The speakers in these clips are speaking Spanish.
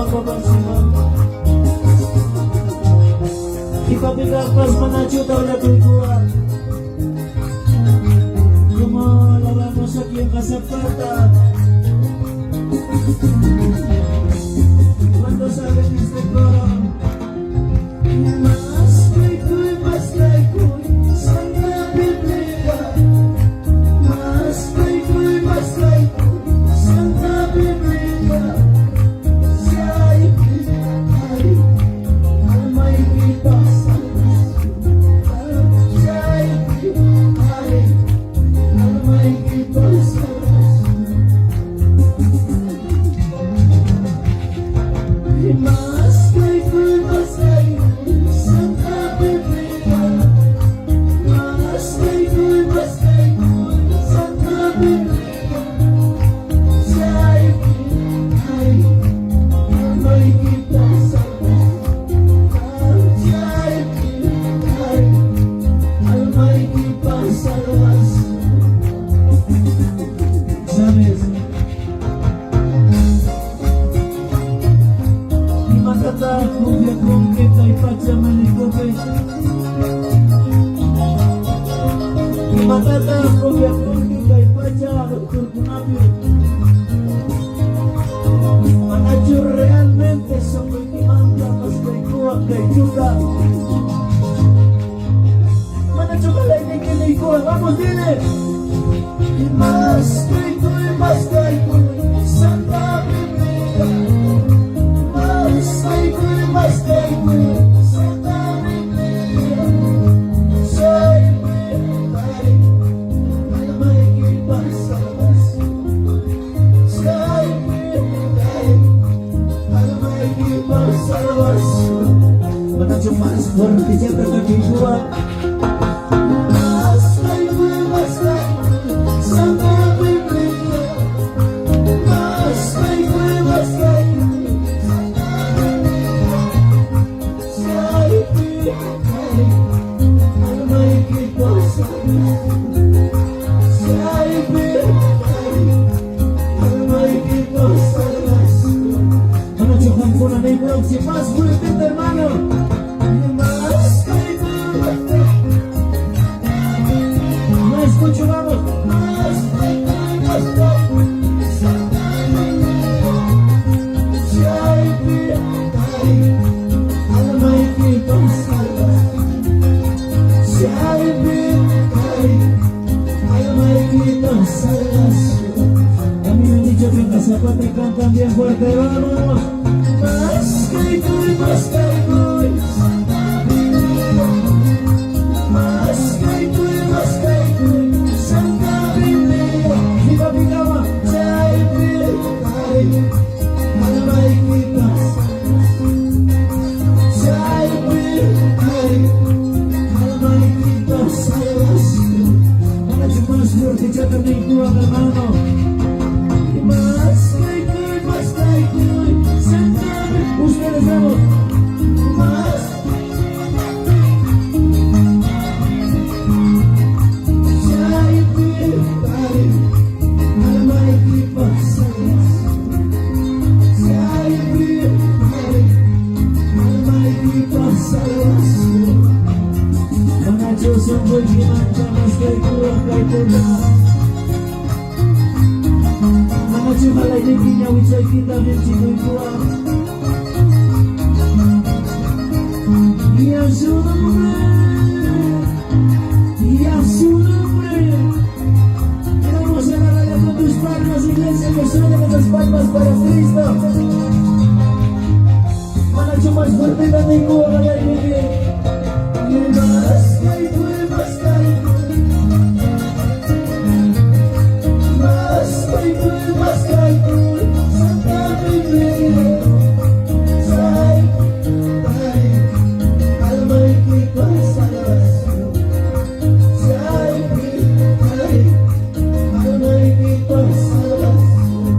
papansin. Ipapigagpas manadyo daw na tulkuhan. Lumalala mo sa kiyang kasapatan. Cuando sale este coro, más que coy, Santa Biblia. Más que coy, Santa Biblia. Si hay alma y pasa. Si hay alma y pasa. Mas kay Santa Biblia. Mas kay Santa Biblia. Siya'y may kita sa siya'y may kita sa lawas. Sabes, matata kubya kong kita'y pagsamanikope. Matata kubya kong kita'y pagsamanikope. Manadyo realmente sa may kimangka mas kay kuwag kay juga. Manadyo kalay ni kinay kuwag. Vamos, dile! Mas kay Santa Biblia. Mas kay Santa Biblia. Siya'y may kita sa labas. Siya'y may kita sa labas. Manadyo mas fuerte siempre nagigua. Mas kay Santa Biblia. Mas kay si más fuerte, hermano. Más no escucho, vamos. Más si hay alma y vida salva. Si hay alma y vida salvación. A mí me han dicho que en Cazacuate cantan bien fuerte, vamos. Mas kay Santa Biblia. Mas kay Santa Biblia. Di ba bigama? Siya'y alma'y kita sa siya'y alma'y kita sa lasyon. Manadyo mas fuerte siya kaming kuwang hermano. Mas kay Santa Biblia. Ustedes vamos. Mas siya'y alma'y kita sa lasyon. Siya'y alma'y kita sa lasyon. Mga Diyos ang buhay ginanda mas kay kuwang kay tulad. Mga Diyos malay na ginawin sa'y kita minsi ko'y kuwang. Y a su nombre, vamos a darle con tus palmas, iglesia, que suene con las palmas para Cristo. Manadyo mas fuerte na may kuha kaya ibigay. Mas kay Santa Biblia. Alma'y kita sa lasyon. Siya'y alma'y kita sa lasyon.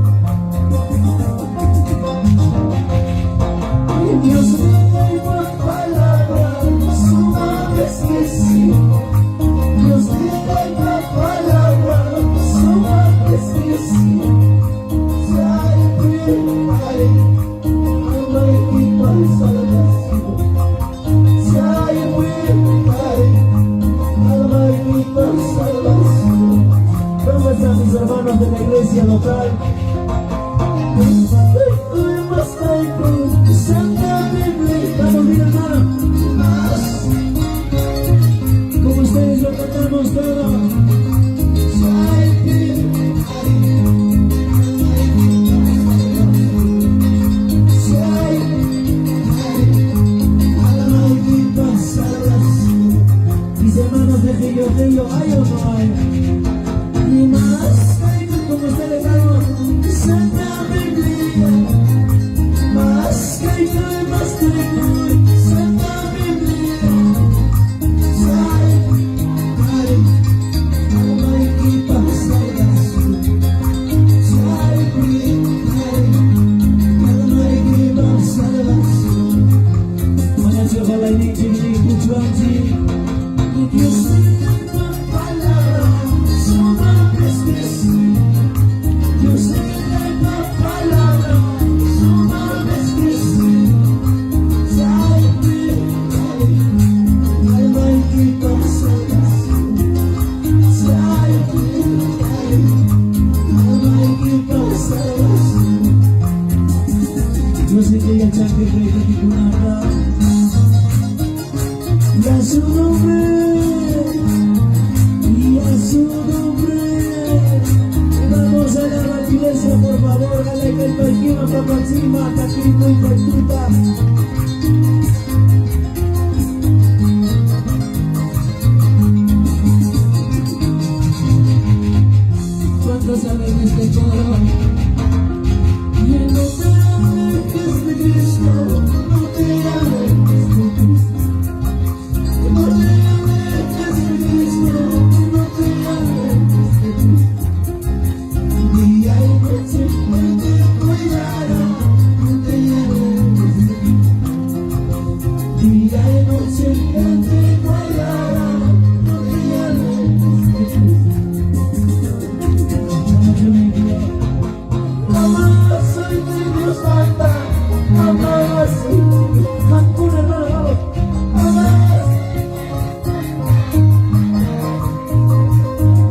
Diyos mo ay magpalaga, sumagasgasin. igual. Hoy más caigo, Santa Biblia. Vamos bien, hermano. Como ustedes lo cantamos todo. Mis hermanos de Río, ¿hay o no hay? Y más caigo como ustedes hago, Santa Biblia. Más caigo, Santa Biblia. Yo sé que ella chanque cree que ninguna y a su nombre, vamos a la iglesia, por favor, dale que el perquino para encima, taquito y pertuta. ¿Cuántos saben este coro? Y en no te alejes de Cristo, no te alejes de Cristo. No te alejes de Cristo, no te alejes de Cristo. Día y noche Él te cuidará, no te alejes de Cristo. Día y noche Él te cuidará, no te alejes de Cristo. Mamá, soy de Dios Santa, mamá, soy de Dios Santa, mamá.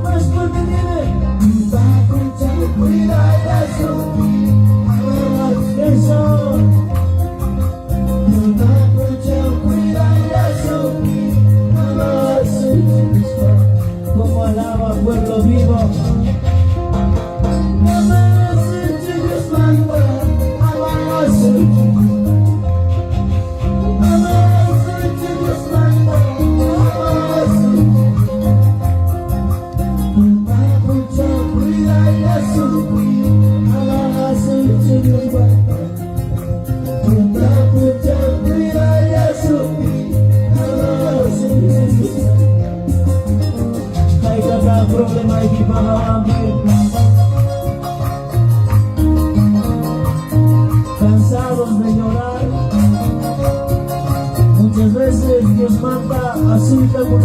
Más fuerte viene, va a escuchar, cuida de eso, eso. Va a escuchar, cuida de eso, mamá, soy de Dios Santa. Como alaba pueblo vivo. Problema y que van a cansados de llorar, muchas veces Dios manda así como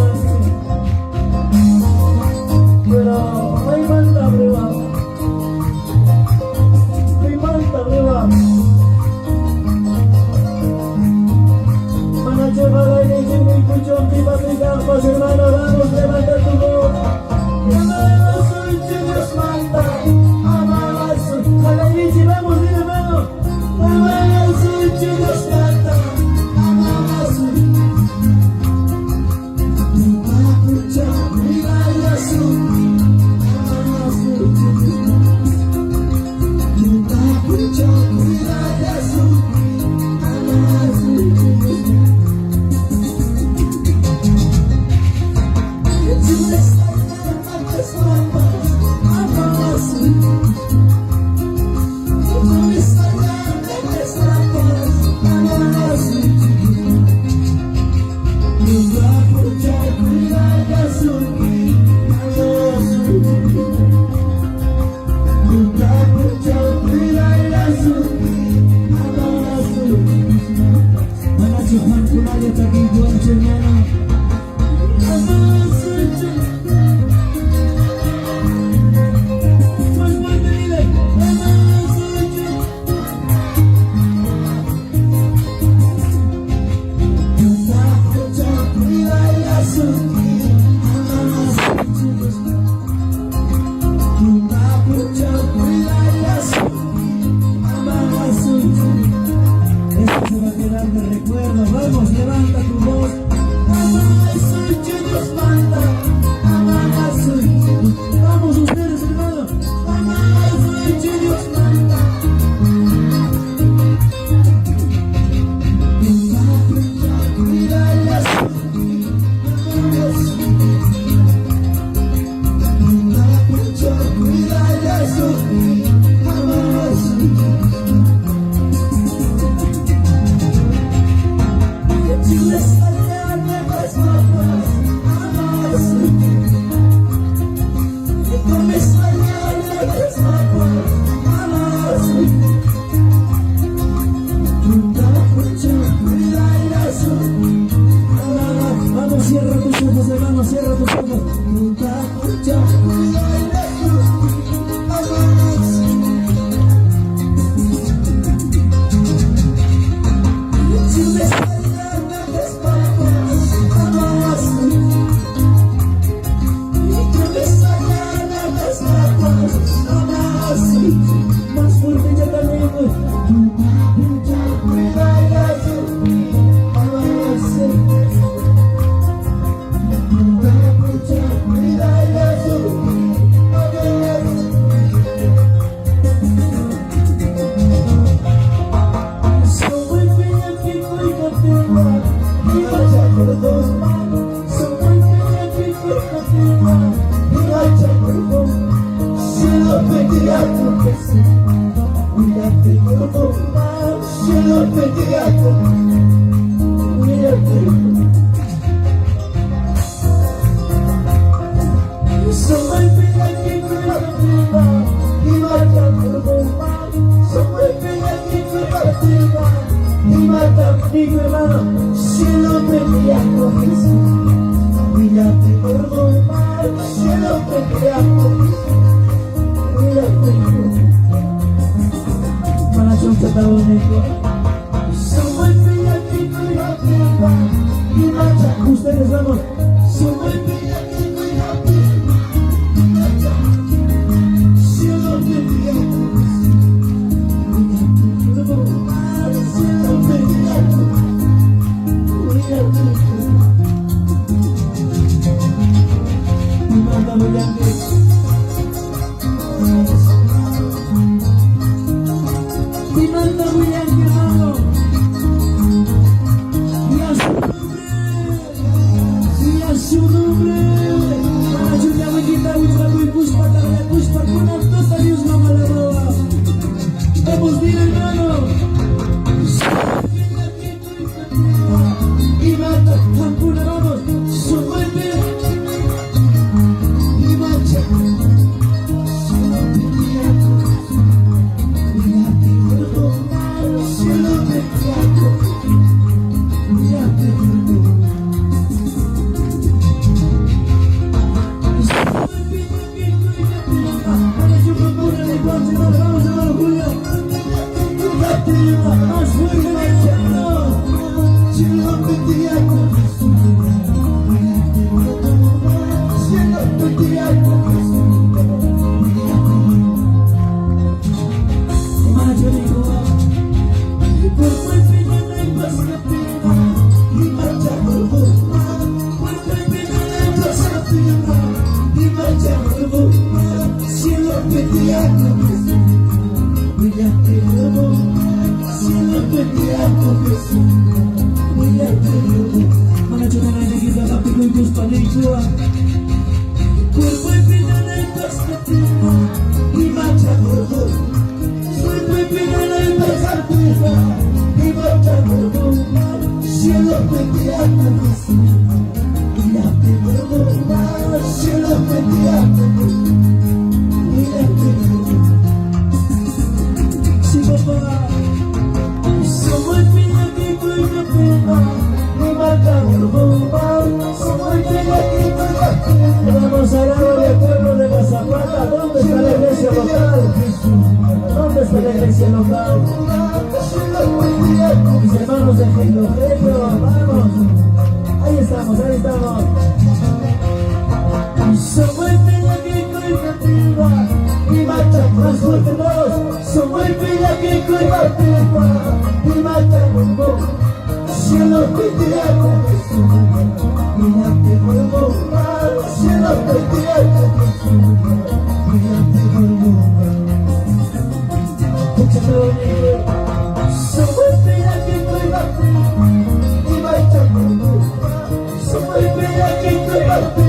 pero hay manda arriba, hay manda arriba. Para llevar a ella y mi cuchón, viva mi campos, hermano, vamos, levanta tu voz. Vamos, mi hermano. me recuerdo. Vamos, levanta tu voz. Amada soy, que Dios manda. Amada soy. Vamos ustedes, hermano. Amada soy, que Dios manda. Cierra tus ojos, hermano, cierra tus ojos. Más fuerte ya también. Digo hermano, cielo pedía por Jesús, mírate por mal, cielo pedía por Jesús, mírate por para choncha bonito. Soy pillatico y activa, y marcha, ustedes vamos, soy pillatico y activa, y marcha, cielo pedía por Jesús, mírate por mal, cielo pedía por Jesús. Vamos bien, hermano. Y mata, Campuna, vamos. Súbete. Y marcha. Más fuerte, Vamos a darle al pueblo de la Zapata. ¿Dónde está la iglesia local? ¿Dónde está la iglesia local? Mis hermanos de Geilogelio, vamos. Ahí estamos, ahí estamos. Somos Pillaquico y Cativa y marcha más fuerte todos. Somos Pillaquico y Cativa y marcha con vos. cielo te tierra, brillante polvo humano, cielo te tierra, brillante polvo humano. Somos bella que tu bate, y baita polvo humano. Somos bella que tu bate,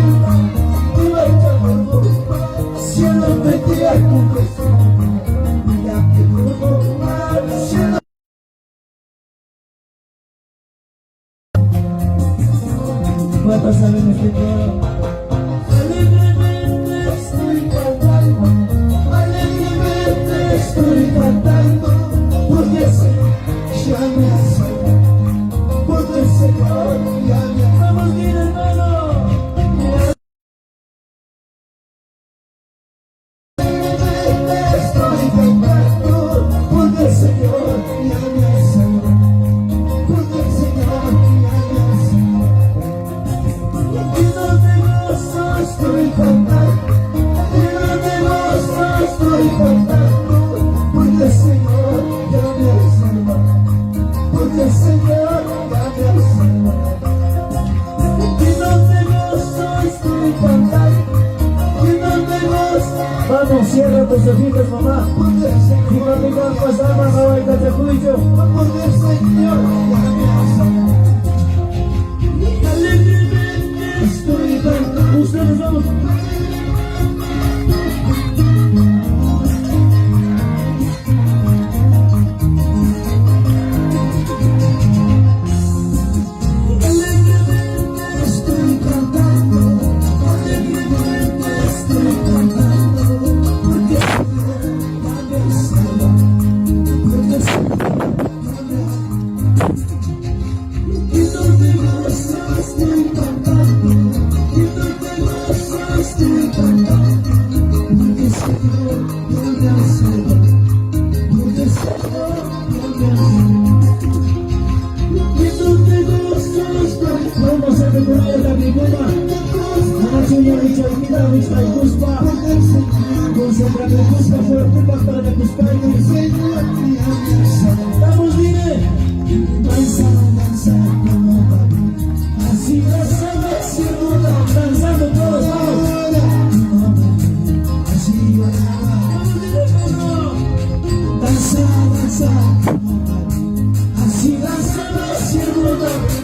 y baita polvo humano. Cielo te tierra, brillante polvo humano, cielo. ¿Cuántos saben este coro? Alegremente estoy cantando, alegremente estoy cantando, porque el Señor ya me ha salvado, porque el Señor ya me ha salvado. Vamos bien, hermano. Alegremente estoy cantando, porque el Señor ya me ha salvado, porque el Señor ya me ha salvado. Lleno de gozo estoy cantando, lleno de gozo estoy cantando, porque el Señor ya me ha salvado, porque el Señor ya me ha salvado. Lleno de gozo estoy cantando, lleno de gozo. Vamos, cierra tus ojitos, mamá. Porque el Señor ya me ha salvado, porque el Señor ya me ha salvado. Estoy cantando, ustedes vamos. Alegremente estoy cantando, alegremente estoy cantando, porque el Señor ya me ha salvado, porque el Señor ya me ha salvado. Y donde gozo estoy cantando, y donde gozo estoy cantando, porque el Señor ya me ha salvado, porque el Señor ya me ha salvado. Y donde gozo estoy. Vamos a recorrer la tribuna. La suya Richardina, Vista y Cuspa. Concentra de Cuspa, fuerte para de Cuspa. Vamos, mire. Danza, danza, como David. Así danzando, siervo, danzando todos, vamos. Así danza, danza, como David. Así danzando, siervo, David.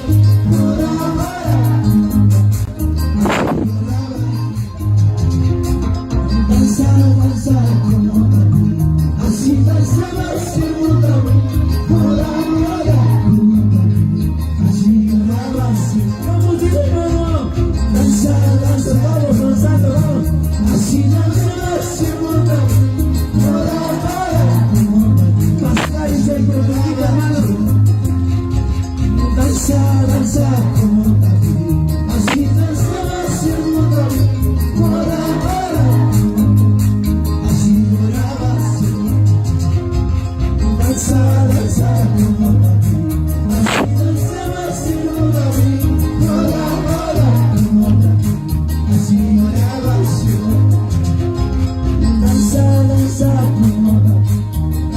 Danza, danza, como David. Así danzando, siervo, David. Vamos, hermano. Danza, danza, vamos, danzando, vamos. Así danza, siervo, David. Pascal y Sergio, hermano. Danza, danza, como David. Así danza, siervo, David. Así oraba, Señor. Danza, danza, como David. Así danzaba, siervo, David. Como David. Así oraba, Señor. Danza, danza, como David.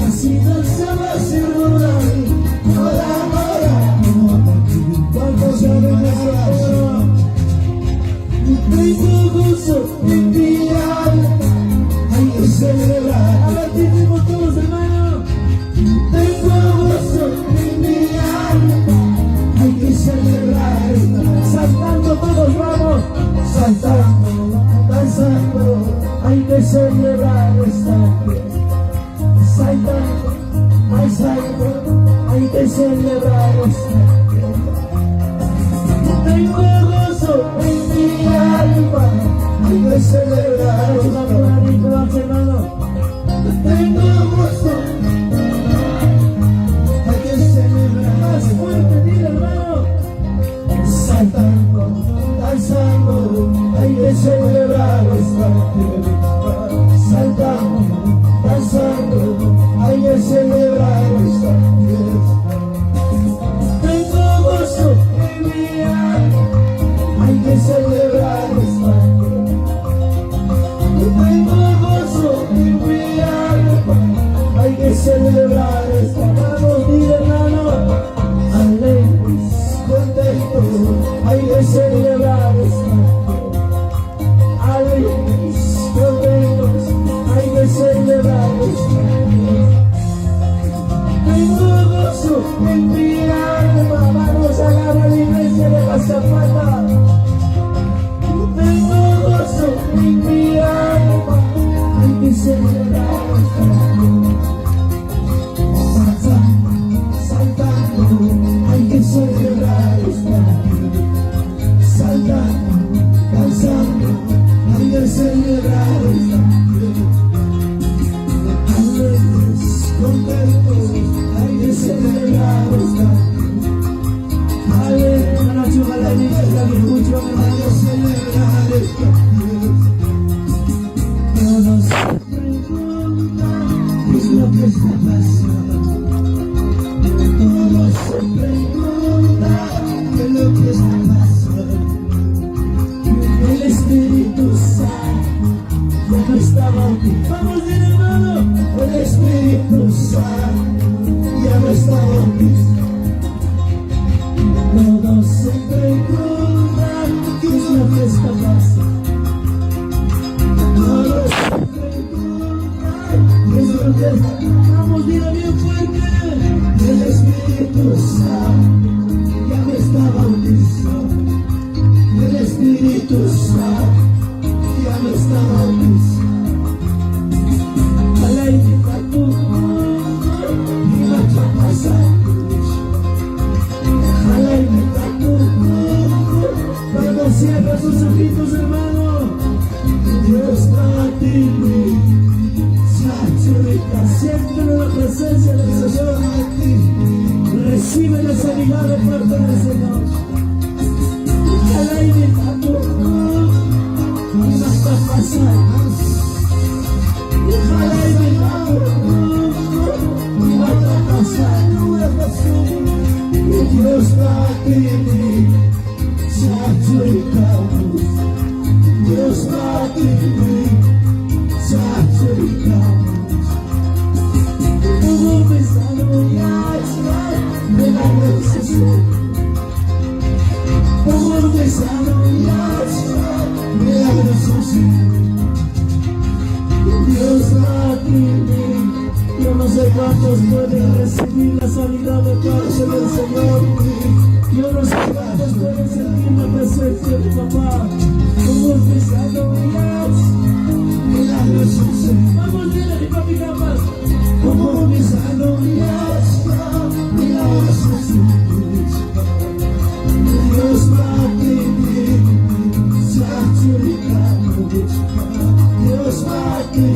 Así danzaba, siervo, David. Como David. ¿Cuántos saben ese coro? Tengo gozo en mi alma, hay que celebrar. A ver, tenemos todos, hermano. Tengo gozo en mi alma, hay que celebrar. Saltando todos, vamos. Saltando, danzando, hay que celebrar esta fiesta. Saltando, danzando, hay que celebrar esta fiesta. Tengo gozo en mi alma, hay que celebrar esta fiesta, hermano. Tengo gozo, hay que celebrar. Más fuerte, dile, hermano. Saltando, danzando, hay que celebrar esta fiesta. Saltando, danzando, hay que celebrar esta fiesta. Tengo gozo en mi alma, gozo en mi alma. Vamos a la iglesia de la Zapata. Tengo gozo en mi alma. Hay que celebrar saltando, hay que celebrar esta vida. Saltando, danzando, hay que celebrar esta vida. Alegres, contentos, hay que celebrar esta vida. Alegres, ojalá y la escucho, hay que celebrar esta vida. Todos se preguntan qué es lo que está pasando. Todos se preguntan qué es lo que está pasando. El Espíritu Santo ya no está bautizado. Vamos bien, hermano. El Espíritu Santo ya no está bautizado. Todos se preguntan qué es lo que está pasando. Todos se preguntan qué es lo que está pasando. Vamos, diga bien fuerte. El Espíritu Santo ya no está bautizado. El Espíritu Santo ya no está bautizado. Aleluya, tu y va a pasar. Aleluya, tu cuando cierra sus ojitos, hermano, Dios va a ti. Siempre en la presencia del Señor. Recibe la sanidad de parte del Señor. Aleluya, tu y va a pasar. Aleluya, y va a pasar. Y Dios va a ti. Dios va a ti. Dios va a ti. Yo no sé cuántos pueden recibir la sanidad de parte del Señor. Yo no sé cuántos pueden sentir la presencia de papá. Como empezando milagros suceden. Vamos bien, mi papi Capas. Como empezando milagros suceden. Dios va a ti. Dios va a ti.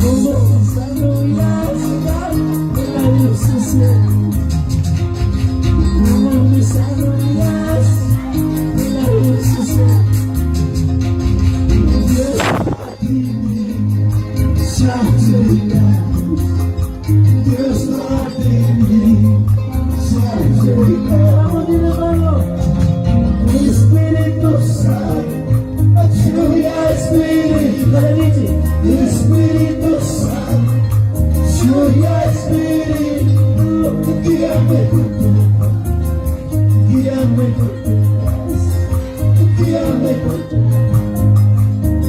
Como empezando milagros suceden. Como empezando milagros suceden. Dios va a ti. Dios va a ti. Vamos bien, hermano. Espíritu Santo, lluvia Espíritu, Espíritu Santo, lluvia Espíritu, guíame con tu paz, guíame con tu paz, guíame con tu paz,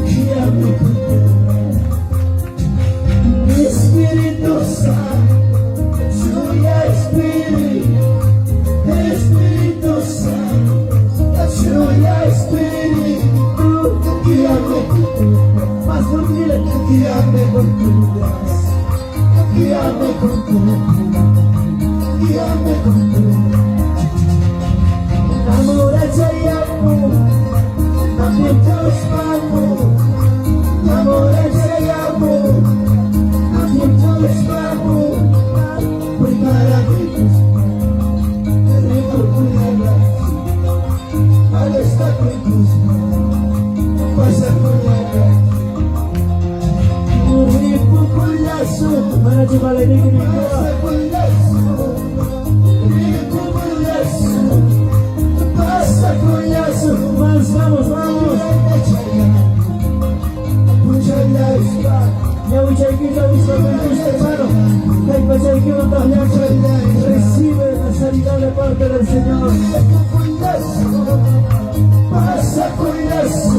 guíame con tu paz. Espíritu Santo, lluvia Espíritu, Espíritu Santo, lluvia Espíritu, guíame con tu paz. Más fuerte, guíame con tu paz, guíame con tu paz, guíame con tu paz. Namorarse y amor, también Dios amor. Namorarse y amor, también Dios amor. Prepara mi está con tus manos, pasa con la gracia. Un ritmo con lazo, para llevar el equilibrio. Pasa con lazo, ritmo con lazo, pasa con lazo. Más, vamos, vamos. Mucha la espada. Ya mucha equipa, visto con gusto, hermano. Hay mucha equipa también. Recibe la sanidad de parte del Señor. Pasa con lazo,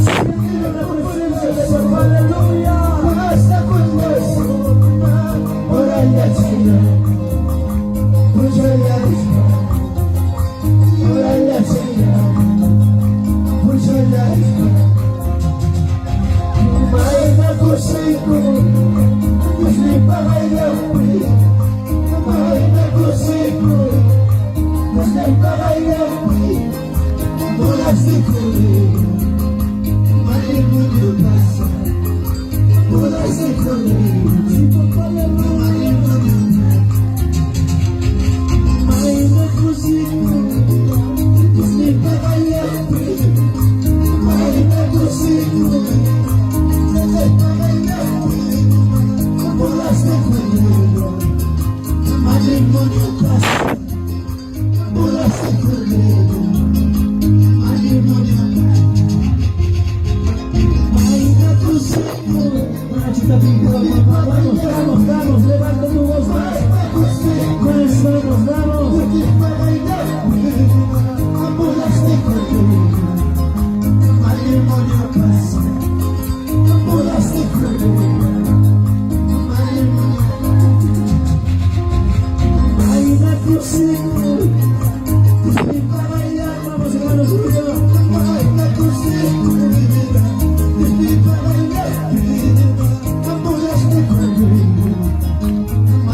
siente la presencia de papá, aleluya. Pasa con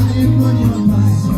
Matrimonio pasa,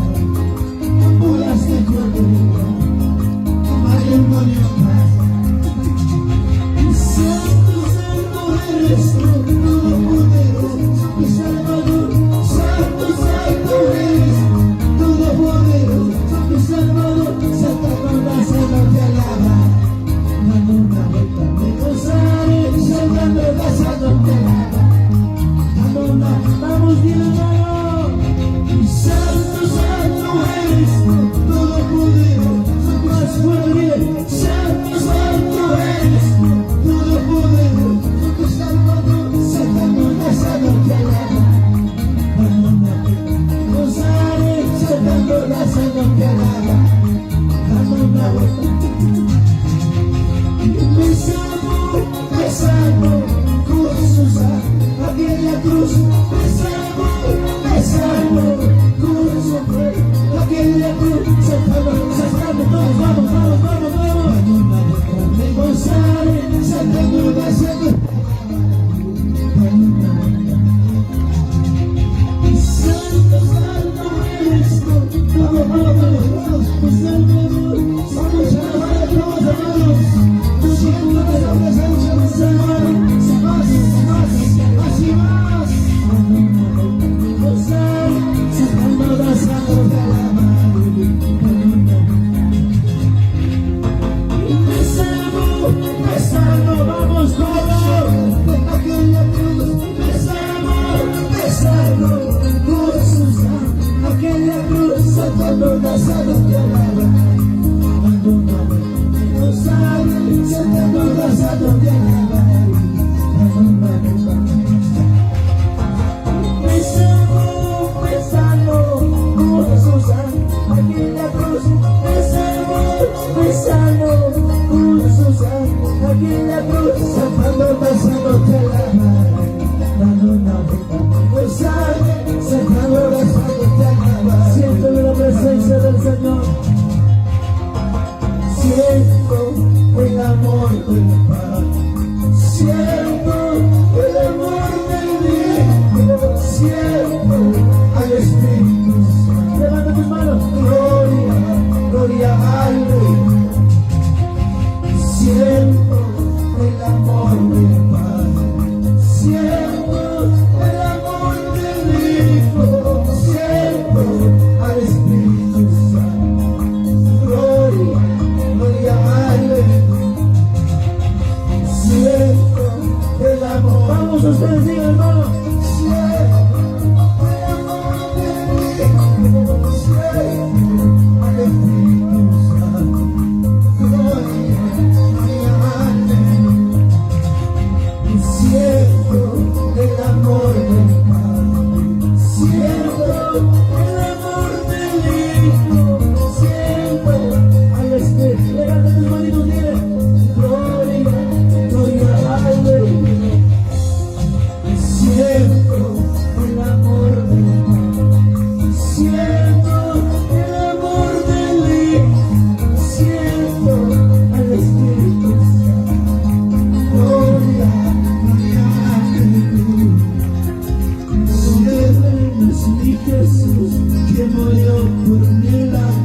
Jesús que murió por mi lado,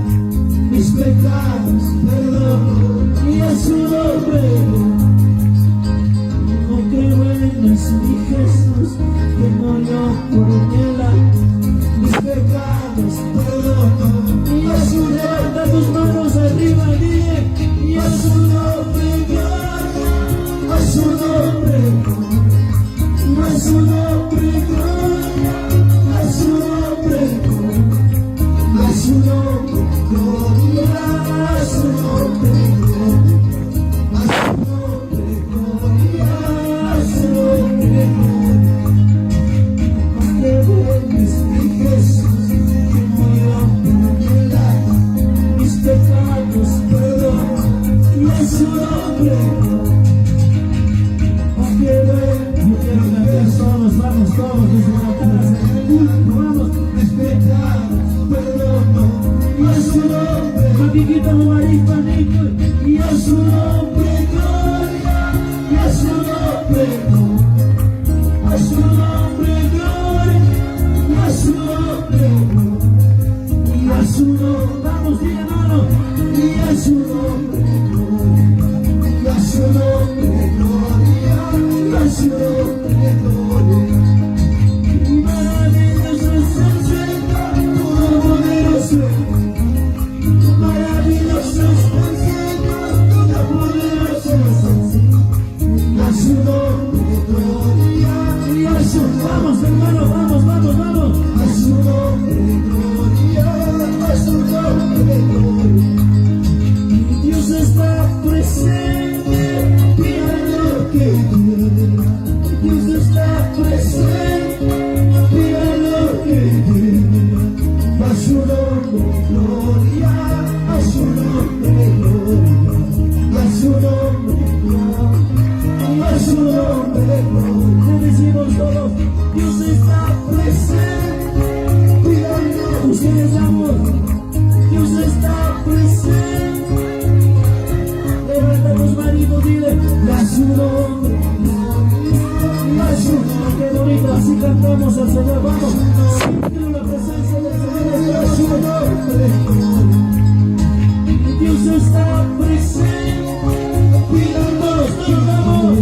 mis pecados perdonó y a su nombre. Oh, qué bueno es mi Jesús que murió por mi lado, mis pecados perdonó y a su nombre. Levanta tus manos arriba, dile, y a su nombre gloria, a su nombre, a su nombre gloria, a su nombre, a su nombre gloria, a su nombre gloria, a su nombre gloria, a su nombre gloria. Porque ven es mi Jesús que murió por mi lado, mis pecados perdón y a su nombre. Porque ven, yo quiero cantar todos, vamos todos desde la casa, vamos, mis pecados perdón y a su nombre. Paquiquito, Marito, Nico, y a su nombre gloria, y a su nombre gloria, a su nombre gloria, y a su nombre gloria, y a su nombre, vamos, dile hermano, y a su nombre gloria, y a su nombre gloria, y a su nombre gloria. Y maravilloso es el Señor, todopoderoso, maravilloso es el Señor, todopoderoso es el Señor. A su nombre gloria, y a su, vamos hermano, vamos, vamos, vamos, a su nombre gloria, a su nombre gloria. Dios está presente, pidan lo que quiera. Dios está presente, pidan lo que quiera. A su nombre gloria, a su nombre gloria, a su nombre gloria, a su nombre gloria. Le decimos todos, Dios está presente, pidan lo que ustedes amor. Dios está presente. Levanta tus maridos, dile, y a su nombre, y a su nombre, qué bonito, así cantamos al Señor, vamos, siente la presencia del Señor, y a su nombre, Dios está presente, cuidándonos, vamos,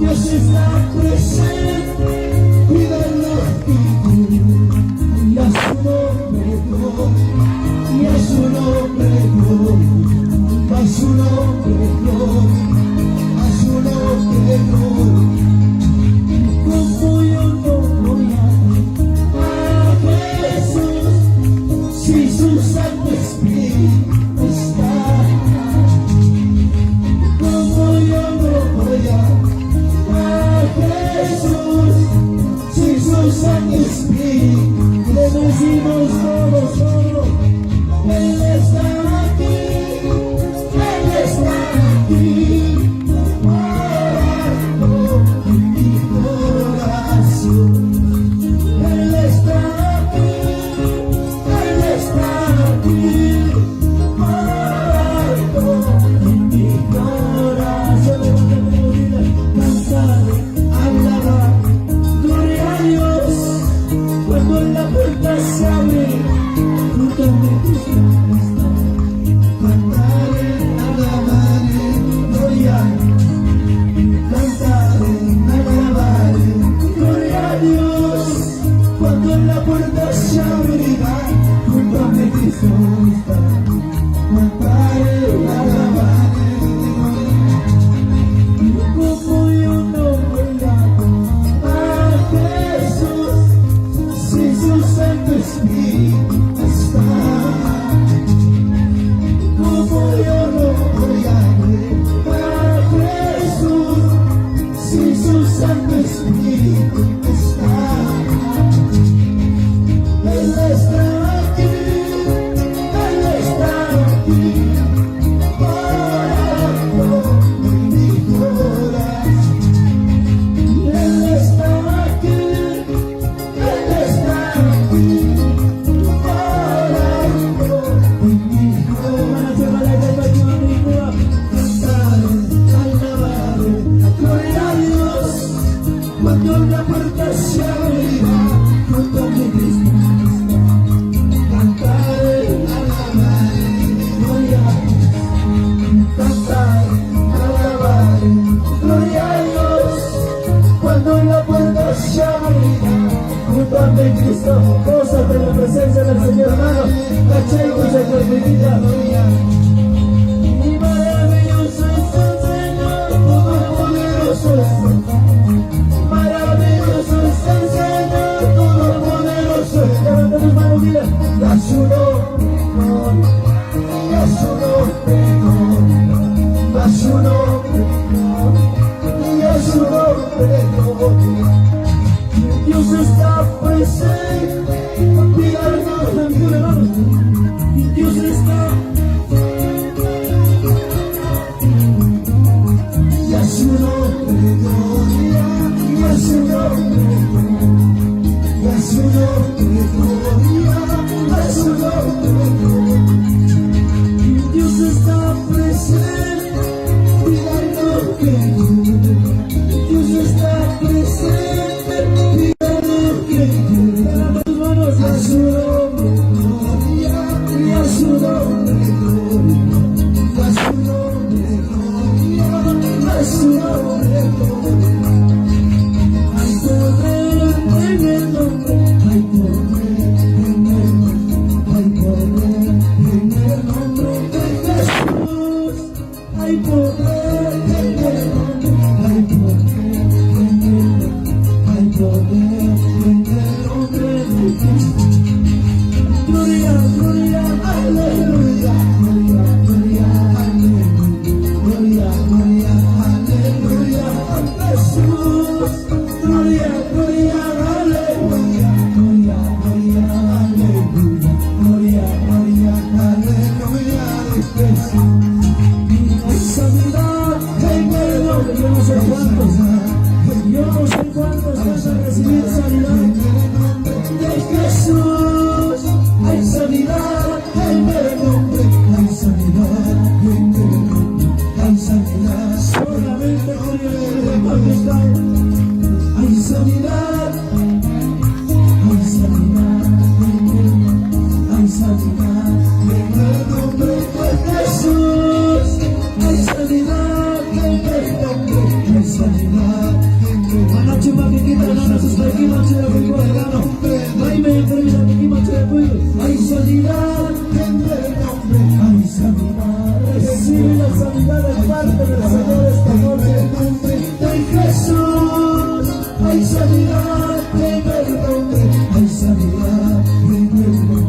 Dios está presente, cuidándonos, y a su nombre, y a su nombre, a su nombre, a su nombre, como yo no voy a Jesús, si su Santo Espíritu está, como yo no voy a Jesús, si su Santo Espíritu, le decimos todos, Él está aquí. Él está aquí, orando en mi corazón. Él está aquí, Él está aquí, orando en mi corazón. Cantar, alabar, gloria a Dios, cuando en la puerta se abre, junto a mi Cristo está. Cantaré, alabaré, gloria, cantaré, alabaré, gloria a Dios, cuando en la puerta se abrirá, junto a mi Cristo está. Cantaré, alabaré, como yo no voy a Jesús, si su Santo Espíritu está. Como yo no voy a Jesús, si su Santo Espíritu está. Él está aquí, nombre de Cristo, gózate en la presencia del Señor, hermano. Cachai, mucha cortinita. Y maravilloso es el Señor, todopoderoso es Él. Maravilloso es el Señor, todopoderoso es Él. Levanta tus manos, mira. Y a su nombre, y a su nombre, a su nombre, y a su nombre, Dios está presente, cuidarnos de mi hermano. Dios está, y a su nombre gloria, y a su nombre gloria, y a su nombre gloria, a su nombre gloria. Dios está presente, cuidarnos de mi Dios está presente. A su nombre, gloria, y a su nombre, gloria, a su nombre, gloria, a su nombre, gloria. Hay poder en el nombre, hay poder en el nombre, hay poder en el nombre de Jesús. Hay poder en el nombre, hay poder en el nombre, hay poder en el nombre de Jesús. Gloria, gloria, aleluya, gloria, gloria, aleluya, gloria, gloria, aleluya, a Jesús. Gloria, gloria, aleluya, gloria, gloria, aleluya, gloria, gloria, aleluya de Jesús. Hay sanidad en el nombre, yo no sé cuántos van a recibir sanidad de Jesús. Hay sanidad en el nombre, hay sanidad en el nombre, hay sanidad solamente con el majestad. Hay sanidad en el nombre, hay sanidad en el nombre de Jesús. Hay sanidad en el nombre, hay sanidad en el nombre. Manacho maquita, manacho aquí, macho de rico hermano. Ay, me entrevista aquí, macho de pueblo. Hay sanidad en el nombre, hay sanidad. Recibe la sanidad de parte del Señor esta noche. En el nombre de Jesús. Hay sanidad en el nombre, hay sanidad en el nombre,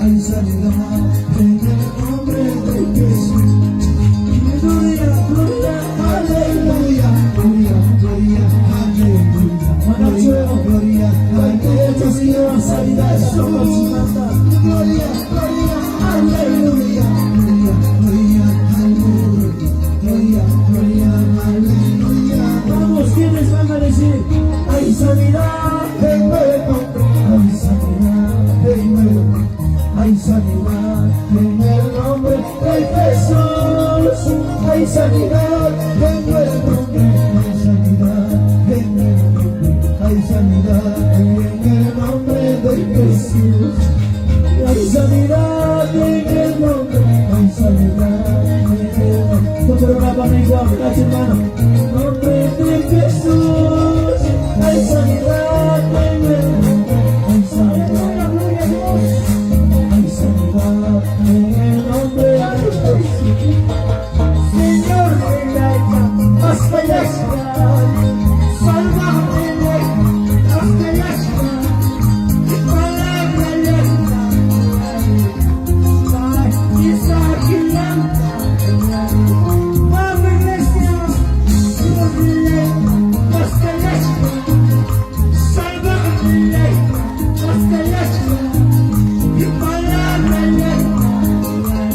hay sanidad en el nombre de Jesús. Gloria, gloria, aleluya, gloria, gloria, aleluya. Manacho, gloria, aleluya, Señor, sanidad, somos santa. Gloria, gloria, aleluya, gloria, gloria, aleluya, gloria, gloria, aleluya. Vamos, ¿quiénes van a decir? Hay sanidad en el nombre, hay sanidad en el nombre, hay sanidad en el nombre de Jesús. Hay sanidad en el nombre, hay sanidad en el nombre, hay sanidad en el nombre de Jesús. Hay sanidad en el nombre, hay sanidad en el nombre. No pero una mano igual, gracias hermano. En el nombre de Jesús. Hay sanidad en el nombre, hay sanidad, gloria a Dios. Hay sanidad en el nombre de Jesús. Señor, hasta allá está, sálvame, hasta allá está, palabra lenta, esa gigante, vamos iglesia, hasta allá está, sálvame, hasta allá está, y palabra lenta.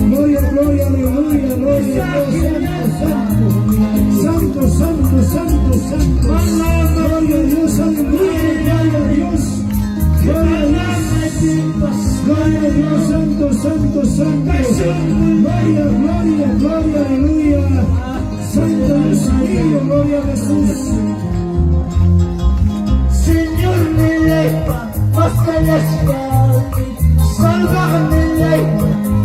Gloria, gloria, aleluya, gloria a Dios, santo, santo, santo, santo, gloria a Dios, aleluya, gloria a Dios, gloria a Dios, gloria a Dios, santo, santo, santo, gloria, gloria, gloria, aleluya, santo Dios mío, gloria a Jesús. Señor, me eleva hasta la escala, sálvame,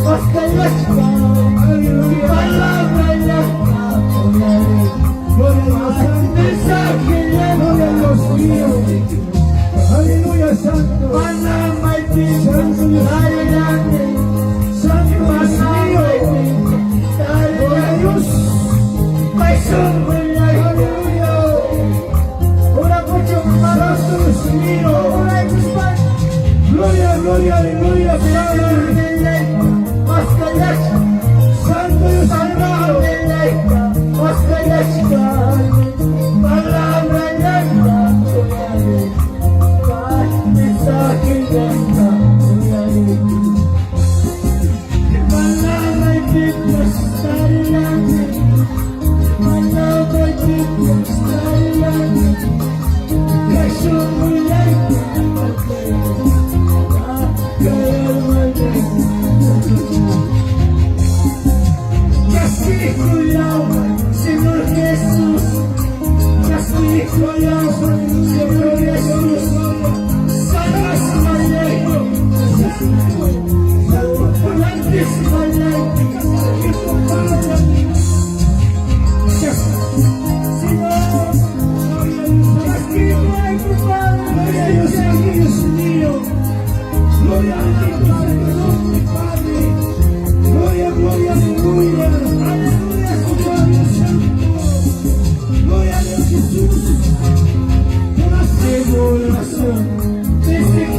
hasta la escala, aleluya, palabra lenta, gloria a Dios, mensaje lento, gloria a Dios mío, aleluya, santo.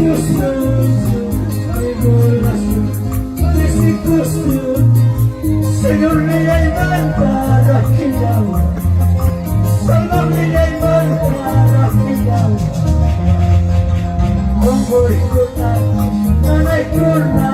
gusto a mi corazón, si gusto, Señor, mira y manda aquí agua, solo mira y manda aquí agua, con boicota, no hay forma.